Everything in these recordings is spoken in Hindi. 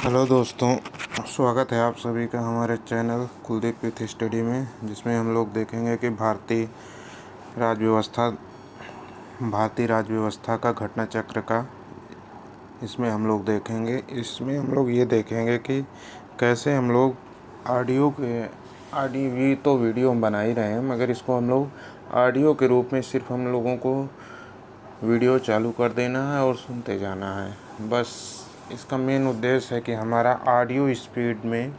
हेलो दोस्तों, स्वागत है आप सभी का हमारे चैनल कुलदीप विथ स्टडी में, जिसमें हम लोग देखेंगे कि भारतीय राज व्यवस्था का घटना चक्र का इसमें हम लोग देखेंगे। इसमें हम लोग ये देखेंगे कि कैसे हम लोग ऑडियो तो वीडियो बना ही रहे हैं, मगर इसको हम लोग ऑडियो के रूप में सिर्फ हम लोगों को वीडियो चालू कर देना है और सुनते जाना है। बस इसका मेन उद्देश्य है कि हमारा ऑडियो स्पीड में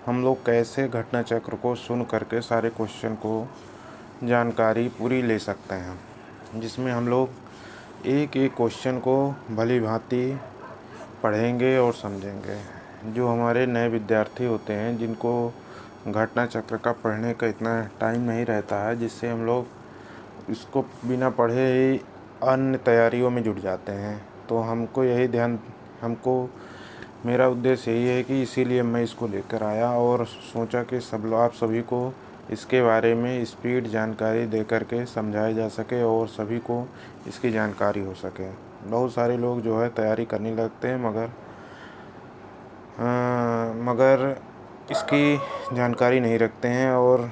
हम लोग कैसे घटना चक्र को सुन करके सारे क्वेश्चन को जानकारी पूरी ले सकते हैं, जिसमें हम लोग एक एक क्वेश्चन को भली भांति पढ़ेंगे और समझेंगे। जो हमारे नए विद्यार्थी होते हैं, जिनको घटना चक्र का पढ़ने का इतना टाइम नहीं रहता है, जिससे हम लोग इसको बिना पढ़े ही अन्य तैयारियों में जुट जाते हैं, तो मेरा उद्देश्य यही है कि इसीलिए मैं इसको लेकर आया और सोचा कि आप सभी को इसके बारे में स्पीड जानकारी दे करके समझाया जा सके और सभी को इसकी जानकारी हो सके। बहुत सारे लोग जो है तैयारी करने लगते हैं, मगर इसकी जानकारी नहीं रखते हैं और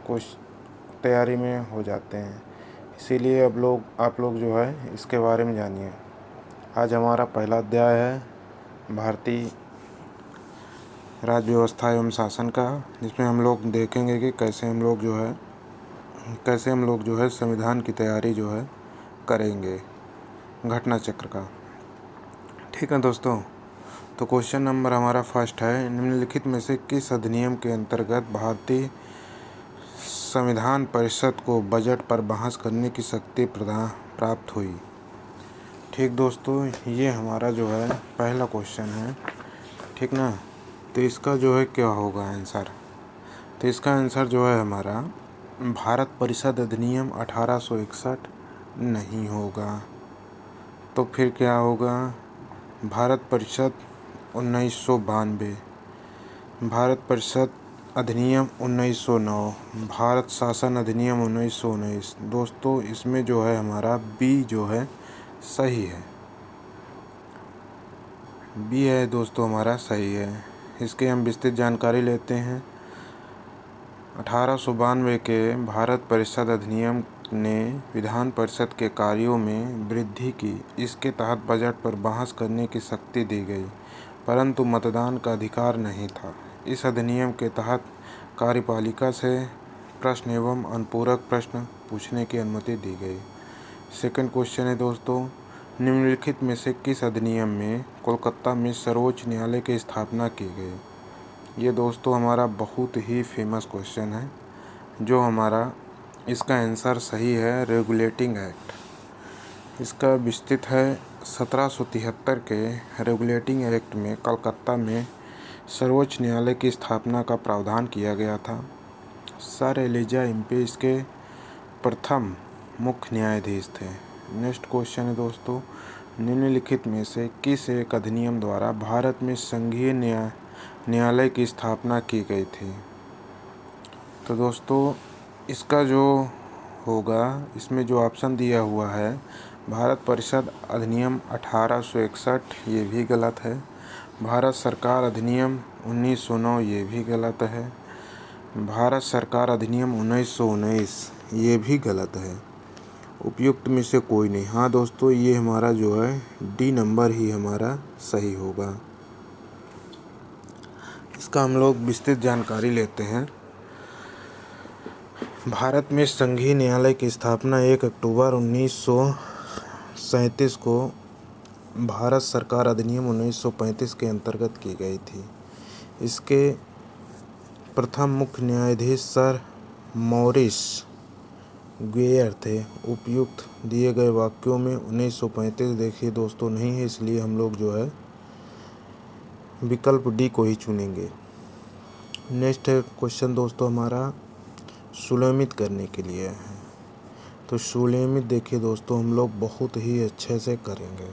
कुछ तैयारी में हो जाते हैं। इसीलिए आप लोग जो है इसके बारे में जानिए। आज हमारा पहला अध्याय है भारतीय राज्य व्यवस्था एवं शासन का, जिसमें हम लोग देखेंगे कि कैसे हम लोग जो है संविधान की तैयारी जो है करेंगे घटना चक्र का। ठीक है दोस्तों, तो क्वेश्चन नंबर हमारा फर्स्ट है, निम्नलिखित में से किस अधिनियम के अंतर्गत भारतीय संविधान परिषद को बजट पर बहस करने की शक्ति प्राप्त हुई। ठीक दोस्तों, ये हमारा जो है पहला क्वेश्चन है, ठीक ना। तो इसका जो है क्या होगा आंसर, तो इसका आंसर जो है हमारा भारत परिषद अधिनियम 1861 नहीं होगा। तो फिर क्या होगा, भारत परिषद 1992, भारत परिषद अधिनियम 1909, भारत शासन अधिनियम 1919। दोस्तों, इसमें जो है हमारा बी जो है सही है, बी है दोस्तों, हमारा सही है। इसके हम विस्तृत जानकारी लेते हैं। 1892 के भारत परिषद अधिनियम ने विधान परिषद के कार्यों में वृद्धि की। इसके तहत बजट पर बहस करने की शक्ति दी गई, परंतु मतदान का अधिकार नहीं था। इस अधिनियम के तहत कार्यपालिका से प्रश्न एवं अनुपूरक प्रश्न पूछने की अनुमति दी गई। सेकंड क्वेश्चन है दोस्तों, निम्नलिखित में से किस अधिनियम में कोलकाता में सर्वोच्च न्यायालय की स्थापना की गई। ये दोस्तों हमारा बहुत ही फेमस क्वेश्चन है, जो हमारा इसका आंसर सही है रेगुलेटिंग एक्ट। इसका विस्तृत है 1773 के रेगुलेटिंग एक्ट में कलकत्ता में सर्वोच्च न्यायालय की स्थापना का प्रावधान किया गया था। सर एलिजा इम्पे इसके प्रथम मुख्य न्यायाधीश थे। नेक्स्ट क्वेश्चन है दोस्तों, निम्नलिखित में से किस एक अधिनियम द्वारा भारत में संघीय न्यायालय की स्थापना की गई थी। तो दोस्तों, इसका जो होगा, इसमें जो ऑप्शन दिया हुआ है, भारत परिषद अधिनियम 1861, ये भी गलत है। भारत सरकार अधिनियम 1909, ये भी गलत है। भारत सरकार अधिनियम 1919, ये भी गलत है। उपयुक्त में से कोई नहीं। हाँ दोस्तों, ये हमारा जो है डी नंबर ही हमारा सही होगा। इसका हम लोग विस्तृत जानकारी लेते हैं। भारत में संघीय न्यायालय की स्थापना 1 अक्टूबर 1937 को भारत सरकार अधिनियम 1935 के अंतर्गत की गई थी। इसके प्रथम मुख्य न्यायाधीश सर मॉरिस ग्वेयर थे। उपयुक्त दिए गए वाक्यों में 1935 देखिए दोस्तों नहीं है, इसलिए हम लोग जो है विकल्प डी को ही चुनेंगे। नेक्स्ट क्वेश्चन दोस्तों हमारा सुलमित करने के लिए है। तो सुलमित देखिए दोस्तों हम लोग बहुत ही अच्छे से करेंगे।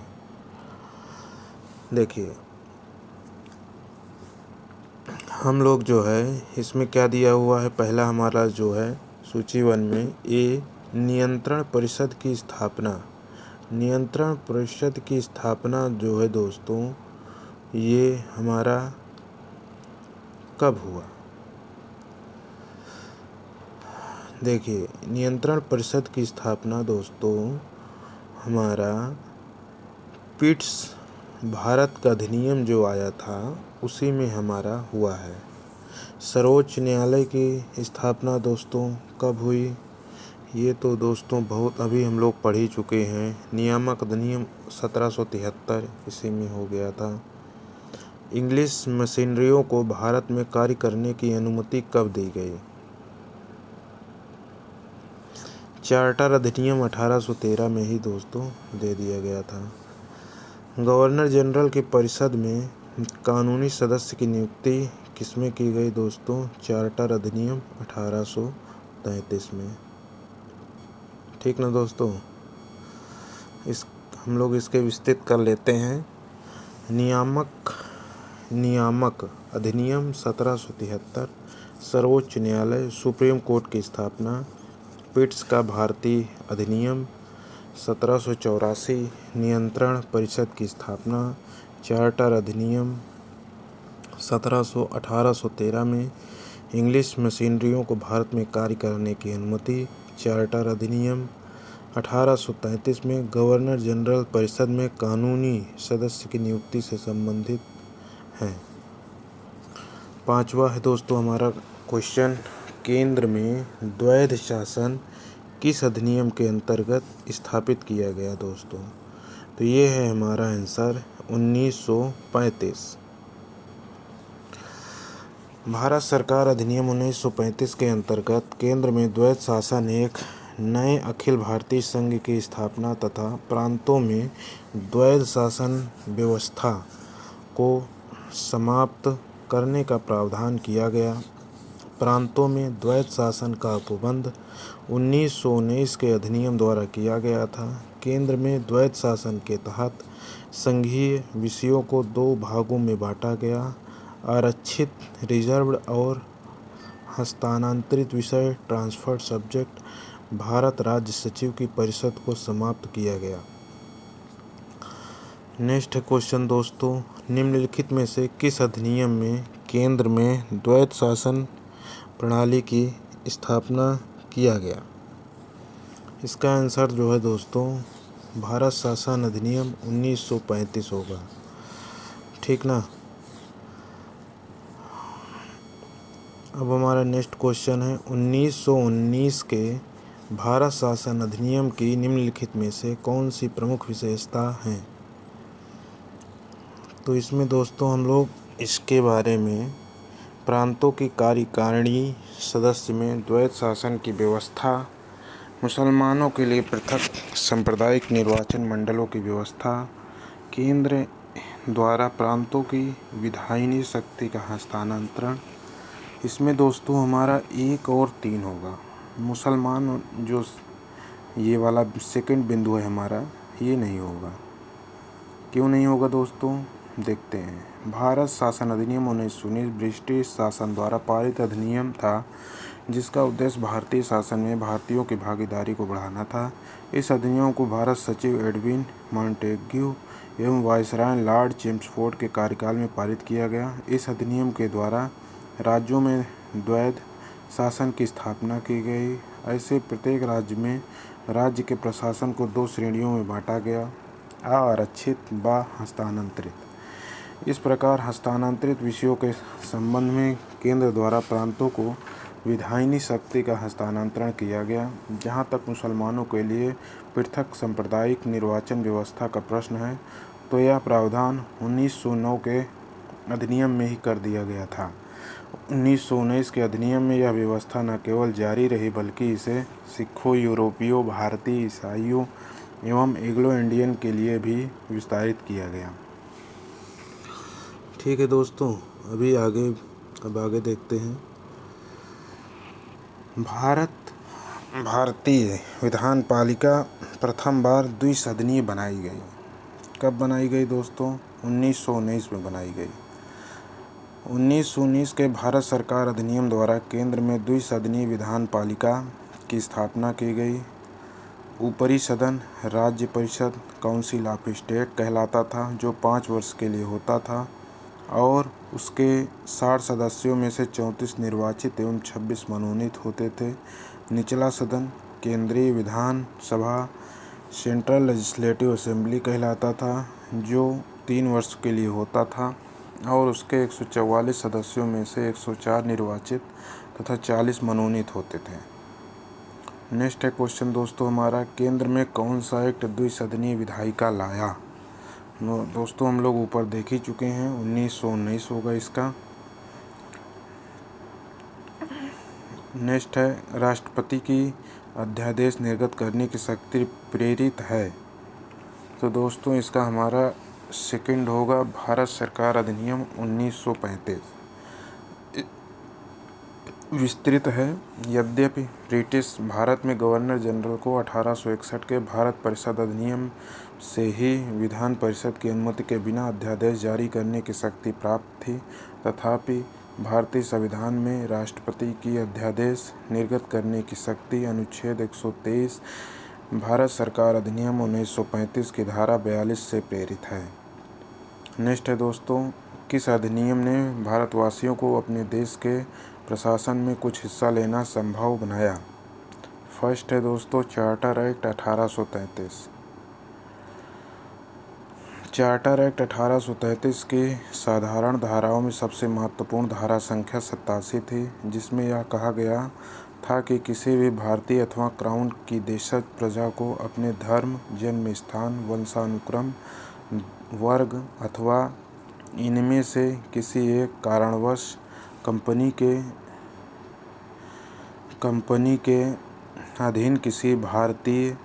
देखिए हम लोग जो है इसमें क्या दिया हुआ है, पहला हमारा जो है सूची 1 में ए नियंत्रण परिषद की स्थापना। नियंत्रण परिषद की स्थापना जो है दोस्तों ये हमारा कब हुआ? देखिए, नियंत्रण परिषद की स्थापना दोस्तों हमारा पिट्स भारत का अधिनियम जो आया था उसी में हमारा हुआ है। सर्वोच्च न्यायालय की स्थापना दोस्तों कब हुई? ये तो दोस्तों बहुत अभी हम लोग पढ़ ही चुके हैं। नियामक अधिनियम 1773 इसी में हो गया था। इंग्लिश मशीनरियों को भारत में कार्य करने की अनुमति कब दी गई? चार्टर अधिनियम 1813 में ही दोस्तों दे दिया गया था। गवर्नर जनरल की परिषद में कानूनी सदस्य की नियुक्ति किसमें की गई दोस्तों? चार्टर अधिनियम 1833 में। ठीक ना दोस्तों, हम लोग इसके विस्तृत कर लेते हैं। नियामक अधिनियम 1773, सर्वोच्च न्यायालय सुप्रीम कोर्ट की स्थापना, पिट्स का भारतीय अधिनियम 1784, नियंत्रण परिषद की स्थापना, चार्टर अधिनियम 1813 में इंग्लिश मशीनरियों को भारत में कार्य करने की अनुमति, चार्टर अधिनियम 1833 में गवर्नर जनरल परिषद में कानूनी सदस्य की नियुक्ति से संबंधित है। 5वां है दोस्तों हमारा क्वेश्चन, केंद्र में द्वैध शासन किस अधिनियम के अंतर्गत स्थापित किया गया दोस्तों? तो ये है हमारा आंसर 1935। भारत सरकार अधिनियम 1935 के अंतर्गत केंद्र में द्वैध शासन एक नए अखिल भारतीय संघ की स्थापना तथा प्रांतों में द्वैध शासन व्यवस्था को समाप्त करने का प्रावधान किया गया। प्रांतों में द्वैध शासन का उपबंध 1919 के अधिनियम द्वारा किया गया था। केंद्र में द्वैध शासन के तहत संघीय विषयों को 2 भागों में बांटा गया। आरक्षित रिजर्व्ड और हस्तांतरित विषय ट्रांसफर्ड सब्जेक्ट भारत राज्य सचिव की परिषद को समाप्त किया गया। नेक्स्ट क्वेश्चन दोस्तों, निम्नलिखित में से किस अधिनियम में केंद्र में द्वैध शासन प्रणाली की स्थापना किया गया? इसका आंसर जो है दोस्तों भारत शासन अधिनियम 1935 होगा। ठीक ना। अब हमारा नेक्स्ट क्वेश्चन है 1919 के भारत शासन अधिनियम की निम्नलिखित में से कौन सी प्रमुख विशेषता है? तो इसमें दोस्तों हम लोग इसके बारे में प्रांतों की कार्यकारिणी सदस्य में द्वैध शासन की व्यवस्था, मुसलमानों के लिए पृथक सांप्रदायिक निर्वाचन मंडलों की व्यवस्था, केंद्र द्वारा प्रांतों की विधायिनी शक्ति का हस्तांतरण, इसमें दोस्तों हमारा 1 और 3 होगा। मुसलमान जो ये वाला सेकंड बिंदु है हमारा, ये नहीं होगा। क्यों नहीं होगा दोस्तों, देखते हैं। भारत शासन अधिनियम 1919 ब्रिटिश शासन द्वारा पारित अधिनियम था जिसका उद्देश्य भारतीय शासन में भारतीयों की भागीदारी को बढ़ाना था। इस अधिनियम को भारत सचिव एडविन मॉन्टेग्यू एवं वायसराय लॉर्ड चेम्सफोर्ड के कार्यकाल में पारित किया गया। इस अधिनियम के द्वारा राज्यों में द्वैध शासन की स्थापना की गई। ऐसे प्रत्येक राज्य में राज्य के प्रशासन को 2 श्रेणियों में बांटा गया, आरक्षित व हस्तांतरित। इस प्रकार हस्तांतरित विषयों के संबंध में केंद्र द्वारा प्रांतों को विधायिनी शक्ति का हस्तांतरण किया गया। जहाँ तक मुसलमानों के लिए पृथक सांप्रदायिक निर्वाचन व्यवस्था का प्रश्न है तो यह प्रावधान 1909 के अधिनियम में ही कर दिया गया था। 1919 के अधिनियम में यह व्यवस्था न केवल जारी रही बल्कि इसे सिखों, यूरोपियों, भारतीय ईसाइयों एवं एंग्लो इंडियन के लिए भी विस्तारित किया गया। ठीक है दोस्तों, अब आगे देखते हैं। भारतीय विधान पालिका प्रथम बार द्विसदनीय बनाई गई। कब बनाई गई दोस्तों? 1919 में बनाई गई। 1919 के भारत सरकार अधिनियम द्वारा केंद्र में द्विसदनीय विधान पालिका की स्थापना की गई। ऊपरी सदन राज्य परिषद काउंसिल ऑफ स्टेट कहलाता था, जो 5 वर्ष के लिए होता था और उसके 60 सदस्यों में से 34 निर्वाचित एवं 26 मनोनीत होते थे। निचला सदन केंद्रीय Vidhan Sabha central legislative assembly कहलाता था, जो 3 वर्ष के लिए होता था और उसके 144 सदस्यों में से 104 निर्वाचित तथा 40 मनोनीत होते थे। नेक्स्ट है क्वेश्चन दोस्तों हमारा, केंद्र में कौन सा एक्ट द्विसदनीय विधायिका लाया। दोस्तों हम लोग ऊपर देख ही चुके हैं, 1919 होगा इसका। नेक्स्ट है, राष्ट्रपति की अध्यादेश निर्गत करने की शक्ति प्रेरित है। तो दोस्तों इसका हमारा सेकंड होगा भारत सरकार अधिनियम 1935। विस्तृत है। यद्यपि ब्रिटिश भारत में गवर्नर जनरल को 1861 के भारत परिषद अधिनियम से ही विधान परिषद की अनुमति के बिना अध्यादेश जारी करने की शक्ति प्राप्त थी, तथापि भारतीय संविधान में राष्ट्रपति की अध्यादेश निर्गत करने की शक्ति अनुच्छेद 123 भारत सरकार अधिनियम 1935 की धारा 42 से प्रेरित है। नेक्स्ट है दोस्तों, किस अधिनियम ने भारतवासियों को अपने देश के प्रशासन में कुछ हिस्सा लेना संभव बनाया। फर्स्ट है दोस्तों चार्टर एक्ट 1833। चार्टर एक्ट 1833 की साधारण धाराओं में सबसे महत्वपूर्ण धारा संख्या 87 थी, जिसमें यह कहा गया था कि किसी भी भारतीय अथवा क्राउन की देशज प्रजा को अपने धर्म, जन्म स्थान, वंशानुक्रम, वर्ग अथवा इनमें से किसी एक कारणवश कंपनी के अधीन किसी भारतीय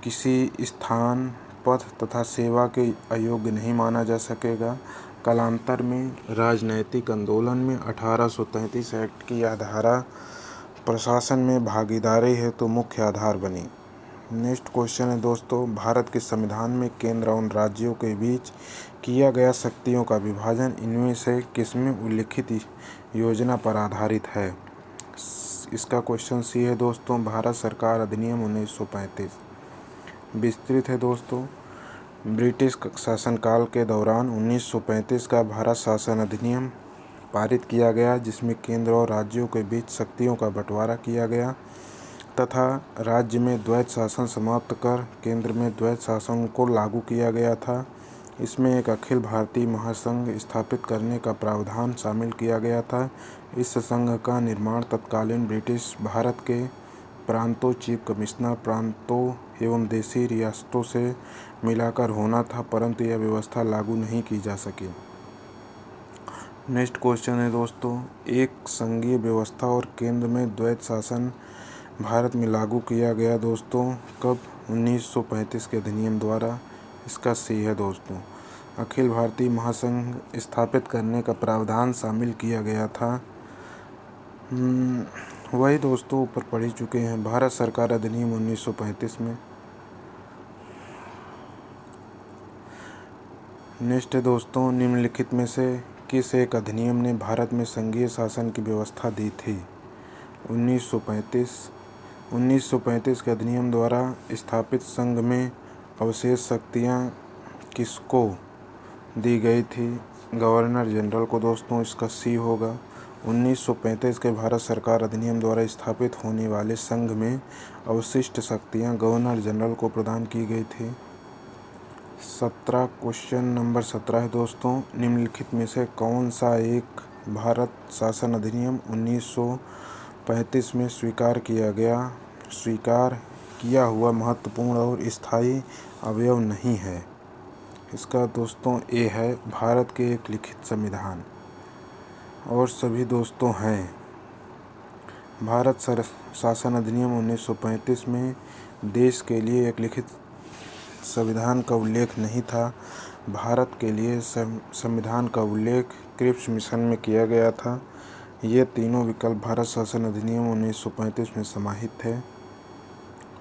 किसी स्थान, पद तथा सेवा के अयोग्य नहीं माना जा सकेगा। कालांतर में राजनैतिक आंदोलन में 1833 एक्ट की यह धारा प्रशासन में भागीदारी हेतु मुख्य आधार बनी। नेक्स्ट क्वेश्चन है दोस्तों, भारत के संविधान में केंद्र और राज्यों के बीच किया गया शक्तियों का विभाजन इनमें से किसमें उल्लिखित योजना पर आधारित है। इसका क्वेश्चन सी है दोस्तों, भारत सरकार अधिनियम 1935। विस्तृत है दोस्तों, ब्रिटिश शासनकाल के दौरान 1935 का भारत शासन अधिनियम पारित किया गया, जिसमें केंद्र और राज्यों के बीच शक्तियों का बंटवारा किया गया तथा राज्य में द्वैत शासन समाप्त कर केंद्र में द्वैत शासन को लागू किया गया था। इसमें एक अखिल भारतीय महासंघ स्थापित करने का प्रावधान शामिल किया गया था। इस संघ का निर्माण तत्कालीन ब्रिटिश भारत के प्रांतों, चीफ कमिश्नर प्रांतों एवं देशी रियासतों से मिलाकर होना था, परंतु यह व्यवस्था लागू नहीं की जा सकी। नेक्स्ट क्वेश्चन है दोस्तों, एक संघीय व्यवस्था और केंद्र में द्वैत शासन भारत में लागू किया गया दोस्तों कब। 1935 के अधिनियम द्वारा। इसका सी है दोस्तों, अखिल भारतीय महासंघ स्थापित करने का प्रावधान शामिल किया गया था। वही दोस्तों ऊपर पढ़ ही चुके हैं, भारत सरकार अधिनियम 1935 में। नेक्स्ट है दोस्तों, निम्नलिखित में से किस एक अधिनियम ने भारत में संघीय शासन की व्यवस्था दी थी। 1935 के अधिनियम द्वारा स्थापित संघ में अवशेष शक्तियाँ किसको दी गई थी। गवर्नर जनरल को दोस्तों। इसका सी होगा। 1935 के भारत सरकार अधिनियम द्वारा स्थापित होने वाले संघ में अवशिष्ट शक्तियाँ गवर्नर जनरल को प्रदान की गई थी। 17 क्वेश्चन नंबर 17 है दोस्तों, निम्नलिखित में से कौन सा एक भारत शासन अधिनियम 1935 में स्वीकार किया हुआ महत्वपूर्ण और स्थायी अवयव नहीं है। इसका दोस्तों ए है भारत के एक लिखित संविधान। और सभी दोस्तों हैं। भारत शासन अधिनियम 1935 में देश के लिए एक लिखित संविधान का उल्लेख नहीं था। भारत के लिए संविधान का उल्लेख क्रिप्स मिशन में किया गया था। ये तीनों विकल्प भारत शासन अधिनियम 1935 में समाहित थे।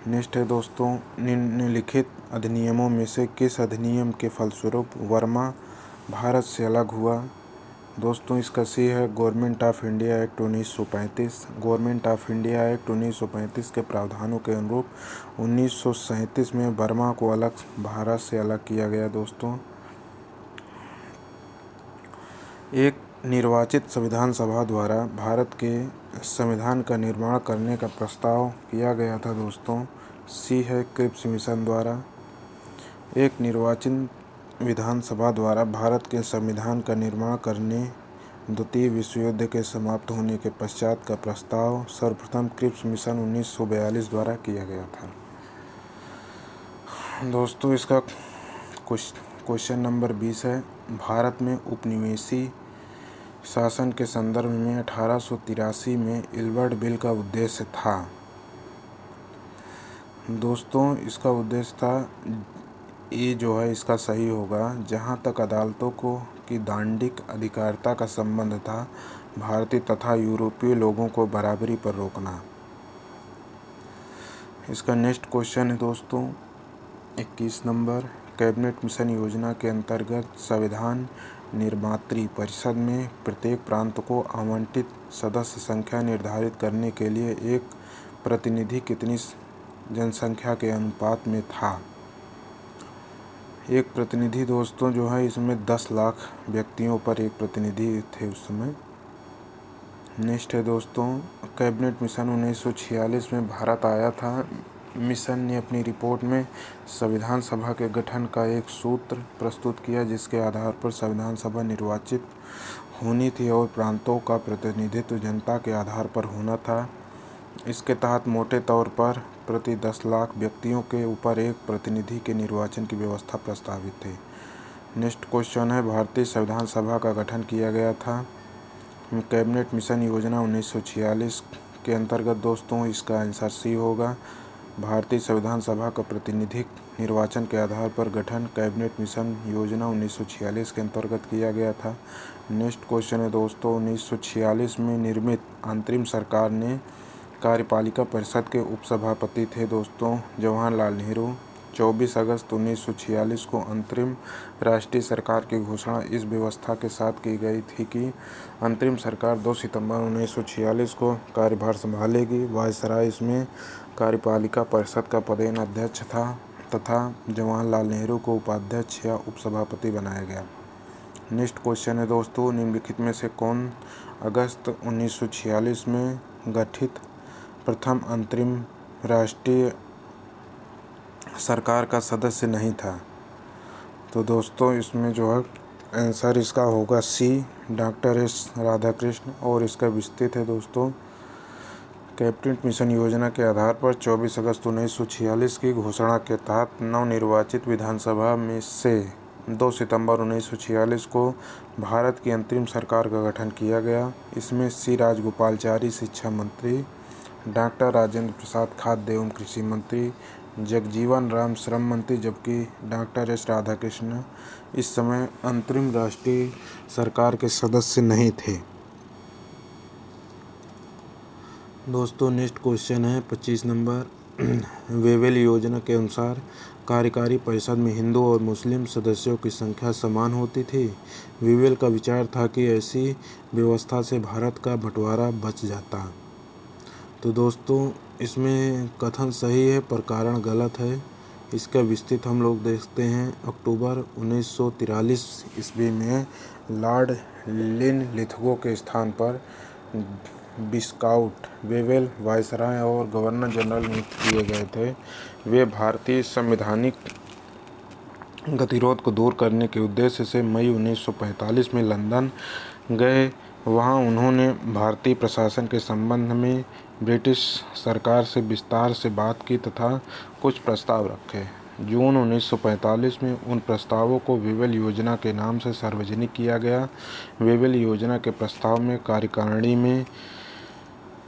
नेक्स्ट है दोस्तों, निम्नलिखित अधिनियमों में से किस अधिनियम के फलस्वरूप वर्मा भारत से अलग हुआ। दोस्तों इसका सी है government of India act 1935। Government of India act 1935 के प्रावधानों के अनुरूप 1937 में बर्मा को भारत से अलग किया गया। दोस्तों एक निर्वाचित संविधान सभा द्वारा भारत के संविधान का निर्माण करने का प्रस्ताव किया गया था। दोस्तों सी है क्रिप्स मिशन द्वारा। एक निर्वाचित विधानसभा द्वारा भारत के संविधान का निर्माण करने द्वितीय विश्व युद्ध के समाप्त होने के पश्चात का प्रस्ताव सर्वप्रथम क्रिप्स मिशन 1942 द्वारा किया गया था। दोस्तों इसका क्वेश्चन नंबर 20 है, भारत में उपनिवेशी शासन के संदर्भ में 1883 में इल्बर्ट बिल का उद्देश्य था। दोस्तों इसका उद्देश्य था, ये जो है इसका सही होगा, जहाँ तक अदालतों को की दांडिक अधिकारिता का संबंध था, भारतीय तथा यूरोपीय लोगों को बराबरी पर रोकना। इसका नेक्स्ट क्वेश्चन है दोस्तों 21 नंबर, कैबिनेट मिशन योजना के अंतर्गत संविधान निर्मात्री परिषद में प्रत्येक प्रांत को आवंटित सदस्य संख्या निर्धारित करने के लिए एक प्रतिनिधि कितनी जनसंख्या के अनुपात में था। एक प्रतिनिधि दोस्तों जो है इसमें 10 लाख व्यक्तियों पर एक प्रतिनिधि थे उस समय। नेक्स्ट है दोस्तों, कैबिनेट मिशन 1946 में भारत आया था। मिशन ने अपनी रिपोर्ट में संविधान सभा के गठन का एक सूत्र प्रस्तुत किया, जिसके आधार पर संविधान सभा निर्वाचित होनी थी और प्रांतों का प्रतिनिधित्व जनता के आधार पर होना था। इसके तहत मोटे तौर पर प्रति 10 लाख व्यक्तियों के ऊपर एक प्रतिनिधि के निर्वाचन की व्यवस्था प्रस्तावित थी। नेक्स्ट क्वेश्चन है, भारतीय संविधान सभा का गठन किया गया था कैबिनेट मिशन योजना 1946 के अंतर्गत। दोस्तों इसका आंसर सी होगा, भारतीय संविधान सभा का प्रतिनिधिक निर्वाचन के आधार पर गठन कैबिनेट मिशन योजना 1946 के अंतर्गत किया गया था। नेक्स्ट क्वेश्चन है दोस्तों, 1946 में निर्मित अंतरिम सरकार ने कार्यपालिका परिषद के उपसभापति थे दोस्तों जवाहरलाल नेहरू। 24 अगस्त 1946 को अंतरिम राष्ट्रीय सरकार की घोषणा इस व्यवस्था के साथ की गई थी कि अंतरिम सरकार 2 सितंबर 1946 को कार्यभार संभालेगी। वायसराय इसमें कार्यपालिका परिषद का पदेन अध्यक्ष था तथा जवाहरलाल नेहरू को उपाध्यक्ष या उपसभापति बनाया गया। नेक्स्ट क्वेश्चन है दोस्तों, निम्नलिखित में से कौन अगस्त 1946 में गठित प्रथम अंतरिम राष्ट्रीय सरकार का सदस्य नहीं था। तो दोस्तों इसमें जो है आंसर इसका होगा सी, डॉक्टर एस राधाकृष्ण। और इसका विस्तृत है दोस्तों, कैबिनेट मिशन योजना के आधार पर 24 अगस्त 1946 की घोषणा के तहत नवनिर्वाचित विधानसभा में से 2 सितंबर 1946 को भारत की अंतरिम सरकार का गठन किया गया। इसमें सी राजगोपालाचारी शिक्षा मंत्री, डॉक्टर राजेंद्र प्रसाद खाद्य एवं कृषि मंत्री, जगजीवन राम श्रम मंत्री, जबकि डॉक्टर एस राधाकृष्ण इस समय अंतरिम राष्ट्रीय सरकार के सदस्य नहीं थे। दोस्तों नेक्स्ट क्वेश्चन है 25 नंबर, वेवेल योजना के अनुसार कार्यकारी परिषद में हिंदू और मुस्लिम सदस्यों की संख्या समान होती थी। वेवेल का विचार था कि ऐसी व्यवस्था से भारत का बंटवारा बच जाता। तो दोस्तों इसमें कथन सही है पर कारण गलत है। इसका विस्तृत हम लोग देखते हैं। अक्टूबर 1943 ईस्वी में लॉर्ड लिनलिथगो के स्थान पर विस्काउट वेवेल वायसराय और गवर्नर जनरल नियुक्त किए गए थे। वे भारतीय संवैधानिक गतिरोध को दूर करने के उद्देश्य से मई 1945 में लंदन गए। वहां उन्होंने भारतीय प्रशासन के संबंध में ब्रिटिश सरकार से विस्तार से बात की तथा कुछ प्रस्ताव रखे। जून 1945 में उन प्रस्तावों को वेवेल योजना के नाम से सार्वजनिक किया गया। वेवेल योजना के प्रस्ताव में कार्यकारिणी में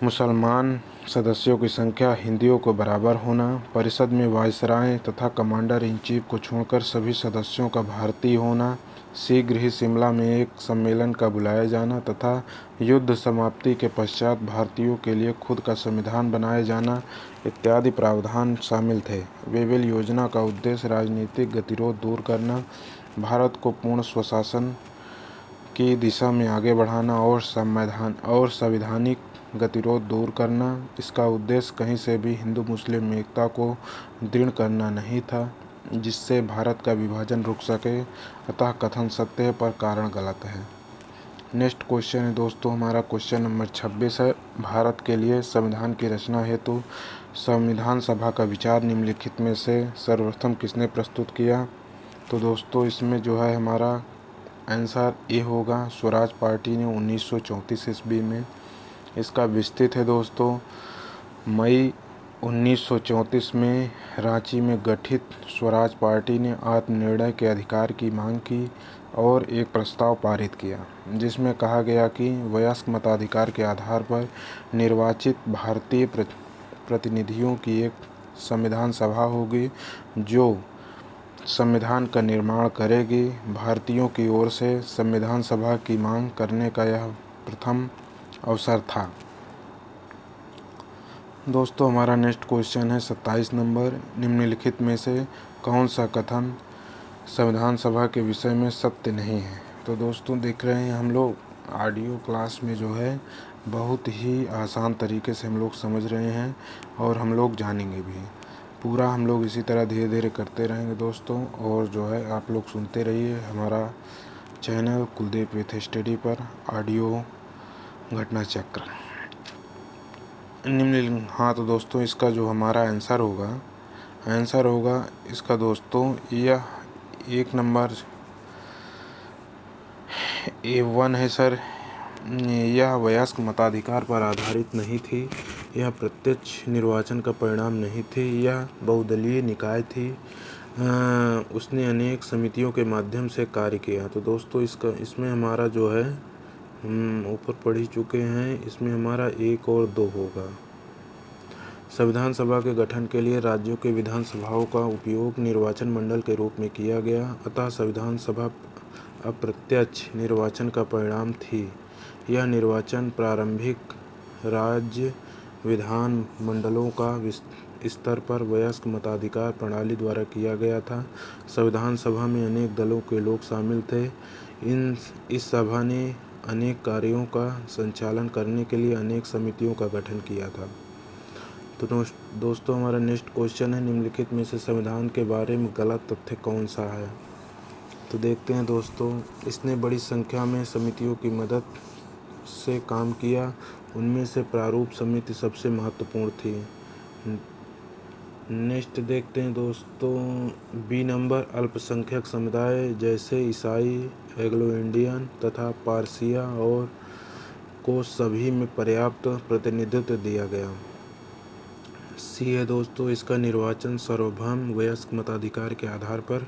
मुसलमान सदस्यों की संख्या हिंदुओं को बराबर होना, परिषद में वायसराय तथा कमांडर इन चीफ को छोड़कर सभी सदस्यों का भारतीय होना, शीघ्र ही शिमला में एक सम्मेलन का बुलाया जाना तथा युद्ध समाप्ति के पश्चात भारतीयों के लिए खुद का संविधान बनाया जाना इत्यादि प्रावधान शामिल थे। वेवेल योजना का उद्देश्य राजनीतिक गतिरोध दूर करना, भारत को पूर्ण स्वशासन की दिशा में आगे बढ़ाना और संवैधानिक गतिरोध दूर करना। इसका उद्देश्य कहीं से भी हिंदू मुस्लिम एकता को दृढ़ करना नहीं था जिससे भारत का विभाजन रुक सके, अतः कथन सत्य है पर कारण गलत है। नेक्स्ट क्वेश्चन है दोस्तों हमारा क्वेश्चन नंबर 26 है। भारत के लिए संविधान की रचना हेतु संविधान सभा का विचार निम्नलिखित में से सर्वप्रथम किसने प्रस्तुत किया? तो दोस्तों इसमें जो है हमारा आंसर ए होगा, स्वराज पार्टी ने 1934 ईस्वी में। इसका विस्तृत है दोस्तों, मई 1934 में रांची में गठित स्वराज पार्टी ने आत्मनिर्णय के अधिकार की मांग की और एक प्रस्ताव पारित किया जिसमें कहा गया कि वयस्क मताधिकार के आधार पर निर्वाचित भारतीय प्रतिनिधियों की एक संविधान सभा होगी जो संविधान का निर्माण करेगी। भारतीयों की ओर से संविधान सभा की मांग करने का यह प्रथम अवसर था। दोस्तों हमारा नेक्स्ट क्वेश्चन है 27 नंबर। निम्नलिखित में से कौन सा कथन संविधान सभा के विषय में सत्य नहीं है? तो दोस्तों देख रहे हैं हम लोग ऑडियो क्लास में जो है बहुत ही आसान तरीके से हम लोग समझ रहे हैं और हम लोग जानेंगे भी। पूरा हम लोग इसी तरह धीरे धीरे करते रहेंगे दोस्तों, और जो है आप लोग सुनते रहिए हमारा चैनल कुलदीप विथ स्टडी पर ऑडियो घटना चक्र। हाँ तो दोस्तों इसका जो हमारा आंसर होगा इसका दोस्तों यह 1 नंबर A1 है सर। यह वयस्क मताधिकार पर आधारित नहीं थी, यह प्रत्यक्ष निर्वाचन का परिणाम नहीं थी, यह बहुदलीय निकाय थी। उसने अनेक समितियों के माध्यम से कार्य किया। तो दोस्तों इसमें हमारा जो है हम ऊपर पढ़ ही चुके हैं, इसमें हमारा 1 और 2 होगा। संविधान सभा के गठन के लिए राज्यों के विधान सभाओं का उपयोग निर्वाचन मंडल के रूप में किया गया, अतः संविधान सभा अप्रत्यक्ष निर्वाचन का परिणाम थी। यह निर्वाचन प्रारंभिक राज्य विधान मंडलों का स्तर पर वयस्क मताधिकार प्रणाली द्वारा किया गया था। संविधान सभा में अनेक दलों के लोग शामिल थे। इस सभा ने अनेक कार्यों का संचालन करने के लिए अनेक समितियों का गठन किया था। तो दोस्तों हमारा नेक्स्ट क्वेश्चन है, निम्नलिखित में से संविधान के बारे में गलत तथ्य कौन सा है? तो देखते हैं दोस्तों, इसने बड़ी संख्या में समितियों की मदद से काम किया, उनमें से प्रारूप समिति सबसे महत्वपूर्ण थी। नेक्स्ट देखते हैं दोस्तों बी नंबर, अल्पसंख्यक समुदाय जैसे ईसाई, एंग्लो इंडियन तथा पारसिया और को सभी में पर्याप्त प्रतिनिधित्व दिया गया। सी है दोस्तों, इसका निर्वाचन सार्वभौम वयस्क मताधिकार के आधार पर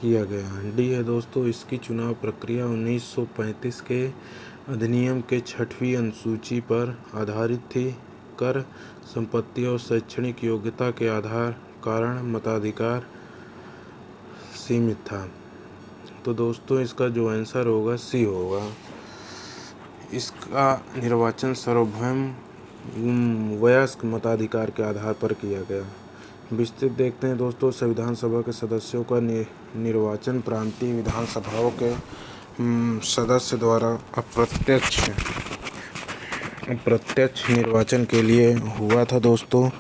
किया गया। डी है दोस्तों, इसकी चुनाव प्रक्रिया 1935 के अधिनियम के 6वीं अनुसूची पर आधारित थी। कर, संपत्ति और शैक्षणिक योग्यता के आधार कारण मताधिकार सीमित था। तो दोस्तों इसका जो आंसर होगा सी होगा, इसका निर्वाचन सार्वभौम वयस्क मताधिकार के आधार पर किया गया। विस्तृत देखते हैं दोस्तों, संविधान सभा के सदस्यों का निर्वाचन प्रांतीय विधानसभाओं के सदस्य द्वारा अप्रत्यक्ष निर्वाचन के लिए हुआ था दोस्तों,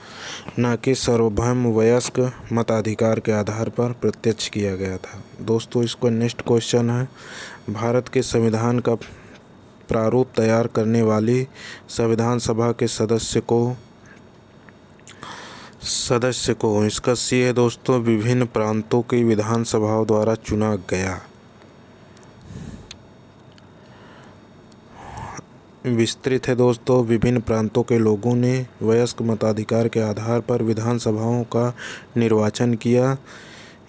न कि सार्वभौम वयस्क मताधिकार के आधार पर प्रत्यक्ष किया गया था। दोस्तों इसका नेक्स्ट क्वेश्चन है, भारत के संविधान का प्रारूप तैयार करने वाली संविधान सभा के सदस्य को इसका सी है दोस्तों, विभिन्न प्रांतों की विधानसभाओं द्वारा चुना गया। विस्तृत है दोस्तों, विभिन्न प्रांतों के लोगों ने वयस्क मताधिकार के आधार पर विधानसभाओं का निर्वाचन किया।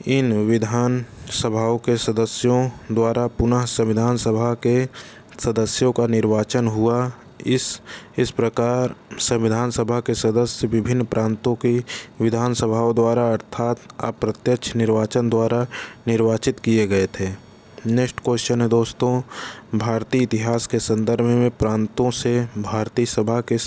इन विधान सभाओं के सदस्यों द्वारा पुनः संविधान सभा के सदस्यों का निर्वाचन हुआ। इस प्रकार संविधान सभा के सदस्य विभिन्न प्रांतों की विधानसभाओं द्वारा अर्थात अप्रत्यक्ष निर्वाचन द्वारा निर्वाचित किए गए थे। नेक्स्ट क्वेश्चन है दोस्तों, भारतीय इतिहास के संदर्भ में प्रांतों से भारतीय सभा के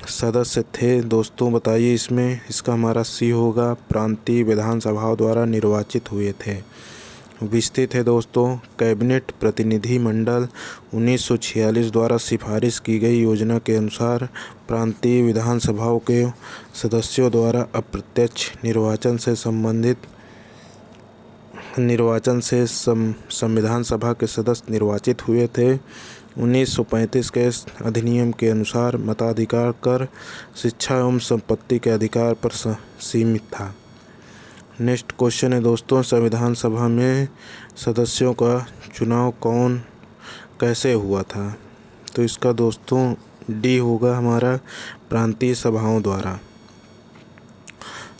सदस्य थे। दोस्तों बताइए इसमें, इसका हमारा सी होगा, प्रांतीय विधानसभाओं द्वारा निर्वाचित हुए थे। विस्तृत है दोस्तों। कैबिनेट प्रतिनिधिमंडल 1946 द्वारा सिफारिश की गई योजना के अनुसार प्रांतीय विधानसभाओं के सदस्यों द्वारा अप्रत्यक्ष निर्वाचन से संविधान सभा के सदस्य निर्वाचित हुए थे। 1935 के अधिनियम के अनुसार मताधिकार कर शिक्षा एवं संपत्ति के अधिकार पर सीमित था। नेक्स्ट क्वेश्चन है दोस्तों, संविधान सभा में सदस्यों का चुनाव कैसे हुआ था? तो इसका दोस्तों डी होगा हमारा, प्रांतीय सभाओं द्वारा।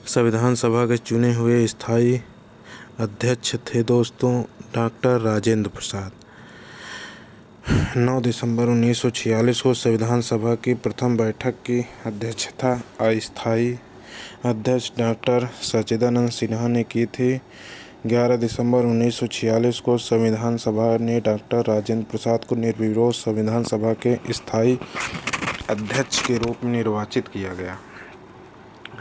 संविधान सभा के चुने हुए स्थायी अध्यक्ष थे दोस्तों डॉक्टर राजेंद्र प्रसाद। 9 दिसंबर 1946 को संविधान सभा की प्रथम बैठक की अध्यक्षता अस्थायी अध्यक्ष डॉक्टर सच्चिदानंद सिन्हा ने की थी। 11 दिसंबर 1946 को संविधान सभा ने डॉक्टर राजेंद्र प्रसाद को निर्विरोध संविधान सभा के स्थायी अध्यक्ष के रूप में निर्वाचित किया गया।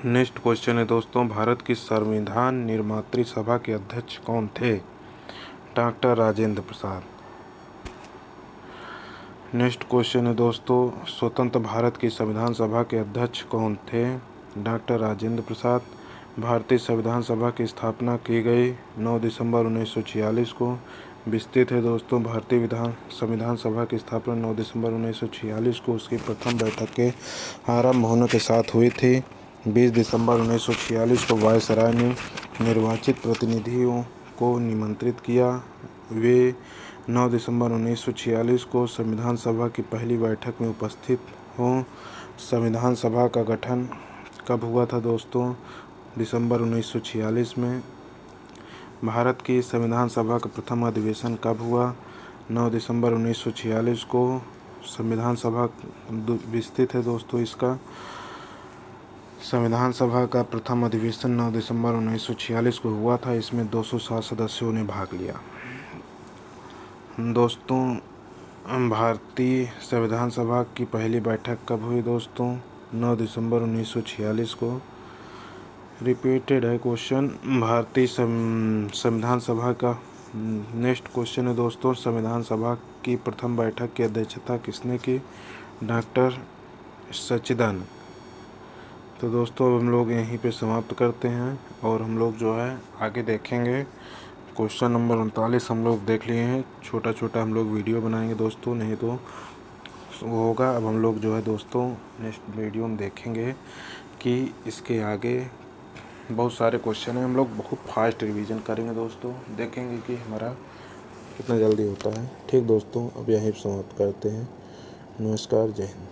नेक्स्ट क्वेश्चन है दोस्तों, भारत की संविधान निर्मात्री सभा के अध्यक्ष कौन थे? Doctor Rajendra Prasad. Next question है दोस्तों, स्वतंत्र भारत की संविधान सभा के अध्यक्ष कौन थे? डॉक्टर राजेंद्र प्रसाद। भारतीय संविधान सभा की स्थापना की गई 9 दिसंबर 1946 को। विस्तृत है दोस्तों, भारतीय संविधान सभा की स्थापना 9 दिसंबर 1946 को उसकी प्रथम बैठक के आरंभ होने के साथ हुई थी। 20 दिसंबर 1946 को वायसराय ने निर्वाचित प्रतिनिधियों को निमंत्रित किया। वे 9 दिसंबर 1946 को संविधान सभा की पहली बैठक में उपस्थित हों। संविधान सभा का गठन कब हुआ था दोस्तों? दिसंबर 1946 में। भारत की संविधान सभा का प्रथम अधिवेशन कब हुआ? 9 दिसंबर 1946 को। संविधान सभा विस्तृत है दोस्तों इसका। संविधान सभा का प्रथम अधिवेशन 9 दिसंबर 1946 को हुआ था। इसमें 207 सदस्यों ने भाग लिया। दोस्तों, भारतीय संविधान सभा की पहली बैठक कब हुई दोस्तों? 9 दिसंबर 1946 को। रिपीटेड है क्वेश्चन। भारतीय संविधान सभा का नेक्स्ट क्वेश्चन है दोस्तों, संविधान सभा की प्रथम बैठक की अध्यक्षता किसने की? डॉक्टर सच्चिदानंद। तो दोस्तों अब हम लोग यहीं पे समाप्त करते हैं और हम लोग जो है आगे देखेंगे। क्वेश्चन नंबर 39 हम लोग देख लिए हैं। छोटा छोटा हम लोग वीडियो बनाएंगे दोस्तों, नहीं तो वो होगा। अब हम लोग जो है दोस्तों नेक्स्ट वीडियो में देखेंगे कि इसके आगे बहुत सारे क्वेश्चन हैं। हम लोग बहुत फास्ट रिवीजन करेंगे दोस्तों, देखेंगे कि हमारा कितना जल्दी होता है। ठीक दोस्तों, अब यहीं समाप्त करते हैं। नमस्कार, जय हिंद।